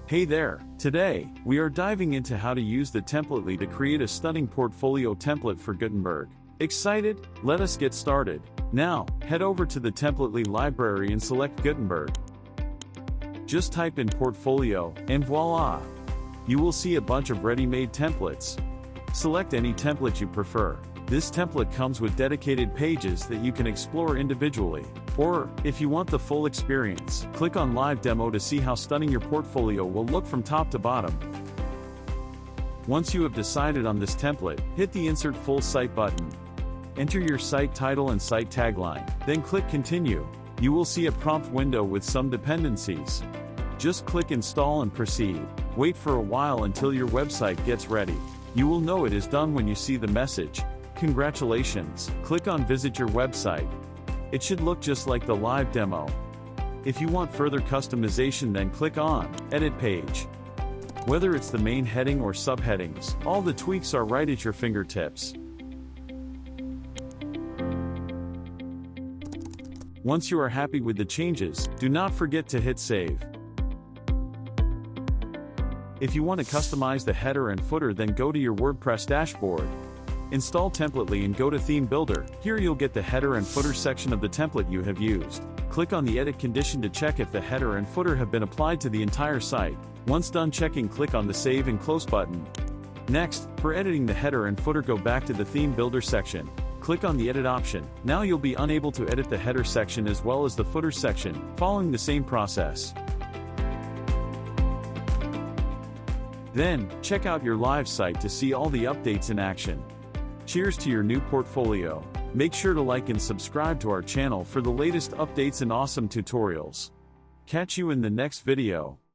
Hey there! Today, we are diving into how to use the Templetely to create a stunning portfolio template for Gutenberg. Excited? Let us get started. Now, head over to the Templetely library and select Gutenberg. Just type in portfolio, and voila! You will see a bunch of ready-made templates. Select any template you prefer. This template comes with dedicated pages that you can explore individually. Or, if you want the full experience, click on Live Demo to see how stunning your portfolio will look from top to bottom. Once you have decided on this template, hit the Insert Full Site button. Enter your site title and site tagline, then click Continue. You will see a prompt window with some dependencies. Just click Install and proceed. Wait for a while until your website gets ready. You will know it is done when you see the message. Congratulations! Click on Visit Your website. It should look just like the live demo. If you want further customization, then click on Edit Page. Whether it's the main heading or subheadings, all the tweaks are right at your fingertips. Once you are happy with the changes, do not forget to hit Save. If you want to customize the header and footer, then go to your WordPress dashboard. Install Templetely and go to Theme Builder. Here you'll get the header and footer section of the template you have used. Click on the Edit condition to check if the header and footer have been applied to the entire site. Once done checking, click on the Save and Close button. Next, for editing the header and footer, go back to the Theme Builder section. Click on the Edit option. Now you'll be unable to edit the header section as well as the footer section, following the same process. Then, check out your live site to see all the updates in action. Cheers to your new portfolio. Make sure to like and subscribe to our channel for the latest updates and awesome tutorials. Catch you in the next video.